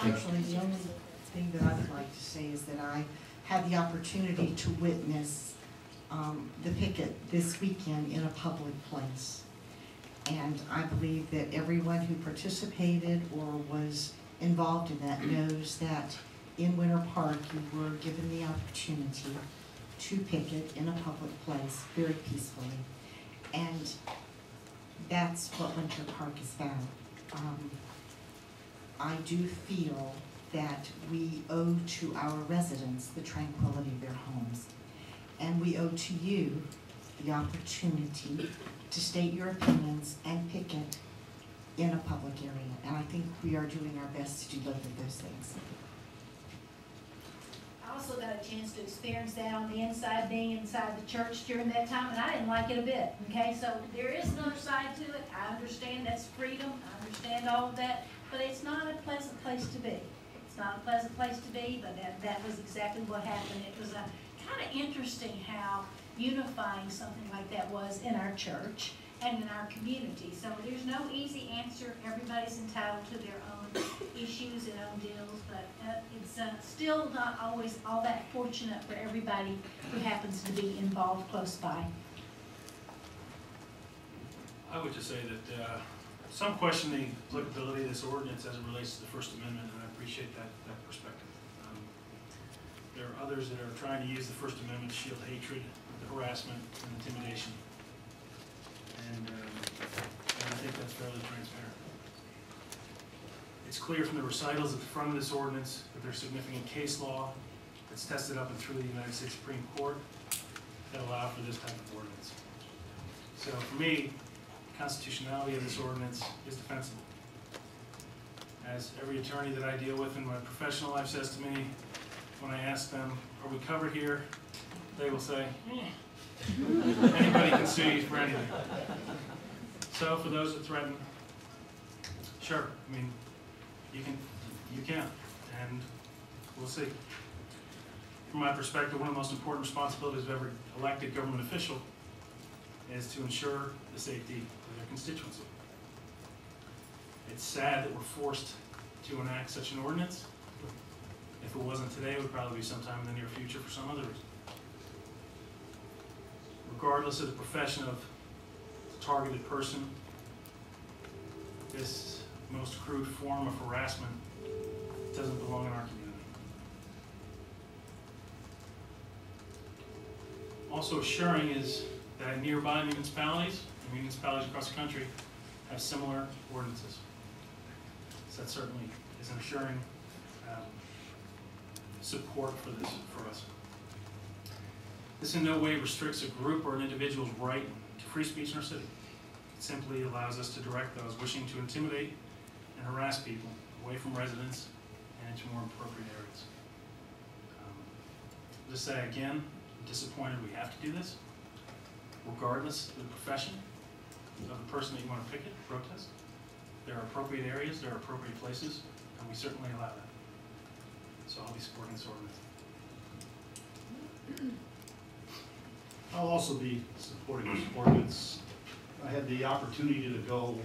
Actually, the only thing that I would like to say is that I had the opportunity to witness the picket this weekend in a public place. And I believe that everyone who participated or was involved in that knows that in Winter Park you were given the opportunity to picket in a public place very peacefully. And that's what Winter Park is about. I do feel that we owe to our residents the tranquility of their homes. And we owe to you the opportunity to state your opinions and picket in a public area. And I think we are doing our best to do both of those things. I also got a chance to experience that on the inside, being inside the church during that time, and I didn't like it a bit, okay? So there is another side to it. I understand that's freedom. I understand all of that, but it's not a pleasant place to be. It's not a pleasant place to be, but that was exactly what happened. It was kind of interesting how unifying something like that was in our church and in our community. So there's no easy answer. Everybody's entitled to their own issues and own deals, but it's still not always all that fortunate for everybody who happens to be involved close by. I would just say that some question the applicability of this ordinance as it relates to the First Amendment, and I appreciate that perspective. There are others that are trying to use the First Amendment to shield hatred, harassment, and intimidation. And I think that's fairly transparent. It's clear from the recitals at the front of this ordinance that there's significant case law that's tested up and through the United States Supreme Court that allow for this type of ordinance. So for me, the constitutionality of this ordinance is defensible. As every attorney that I deal with in my professional life says to me, when I ask them, are we covered here? They will say, anybody can sue you for anything. So for those that threaten, sure, I mean, you can, and we'll see. From my perspective, one of the most important responsibilities of every elected government official is to ensure the safety of their constituency. It's sad that we're forced to enact such an ordinance. If it wasn't today, it would probably be sometime in the near future for some other reason. Regardless of the profession of the targeted person, this most crude form of harassment doesn't belong in our community. Also assuring is that nearby municipalities and municipalities across the country have similar ordinances. So that certainly is an assuring support for this for us. This in no way restricts a group or an individual's right to free speech in our city. It simply allows us to direct those wishing to intimidate and harass people away from residents and into more appropriate areas. Just say again, I'm disappointed we have to do this, regardless of the profession of the person that you want to picket, protest. There are appropriate areas, there are appropriate places, and we certainly allow that. So I'll be supporting this ordinance. I'll also be supporting this ordinance. I had the opportunity to go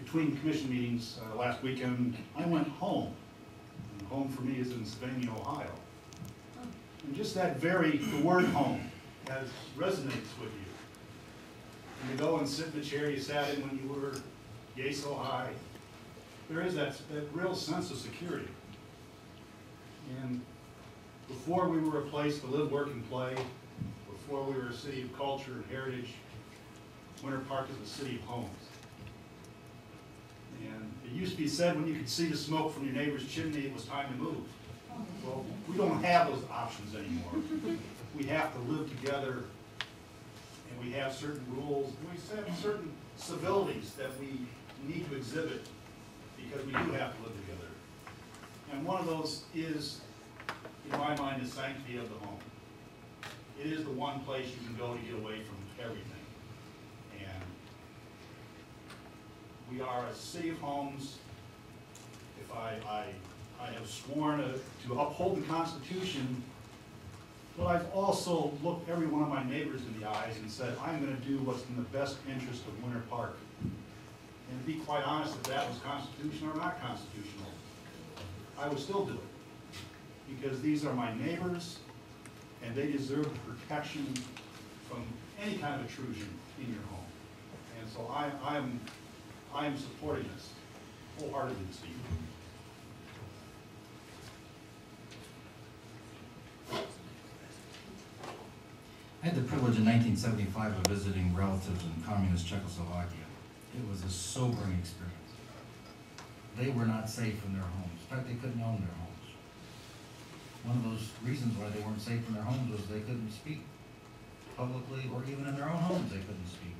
between commission meetings last weekend. I went home. And home for me is in Sylvania, Ohio. And just that the word home resonates with you. And you go and sit in the chair you sat in when you were yay so high. There is that real sense of security. And before we were a place to live, work, and play, before we were a city of culture and heritage, Winter Park is a city of homes. And it used to be said when you could see the smoke from your neighbor's chimney, it was time to move. Well, we don't have those options anymore. We have to live together, and we have certain rules, and we have certain civilities that we need to exhibit because we do have to live together. And one of those is, in my mind, the sanctity of the home. It is the one place you can go to get away from everything. And we are a city of homes. If I have sworn to uphold the Constitution, but I've also looked every one of my neighbors in the eyes and said, I'm going to do what's in the best interest of Winter Park. And to be quite honest, if that was constitutional or not constitutional, I would still do it. Because these are my neighbors, and they deserve the protection from any kind of intrusion in your home. And so I am supporting this wholeheartedly this evening. I had the privilege in 1975 of visiting relatives in communist Czechoslovakia. It was a sobering experience. They were not safe in their homes. In fact, they couldn't own their homes. One of those reasons why they weren't safe in their homes was they couldn't speak publicly, or even in their own homes they couldn't speak.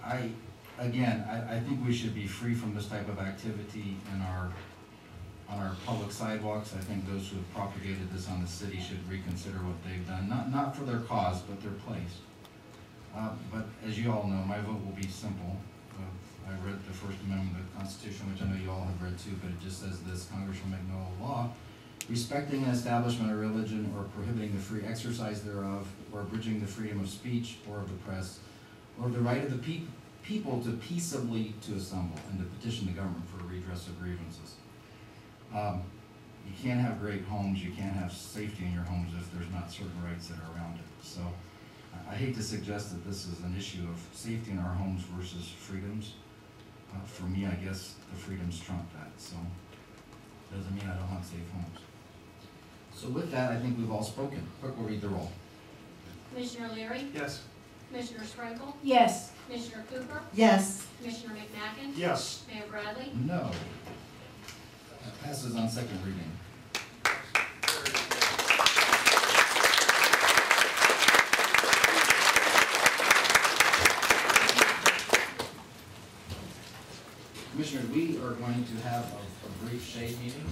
I think we should be free from this type of activity on our public sidewalks. I think those who have propagated this on the city should reconsider what they've done, not for their cause, but their place. But as you all know, my vote will be simple. I read the First Amendment of the Constitution, which I know you all have read too, but it just says this: Congress shall make no law respecting an establishment or religion, or prohibiting the free exercise thereof, or abridging the freedom of speech or of the press, or the right of the people to peaceably to assemble and to petition the government for a redress of grievances. You can't have great homes, you can't have safety in your homes if there's not certain rights that are around it. So I hate to suggest that this is an issue of safety in our homes versus freedoms. For me, I guess the freedoms trump that, so doesn't mean I don't want safe homes. So with that, I think we've all spoken. Clerk will read the roll. Commissioner Leary? Yes. Commissioner Sprinkle? Yes. Commissioner Cooper? Yes. Commissioner McMacken? Yes. Mayor Bradley? No. That passes on second reading. Commissioners, we are going to have a brief shade meeting.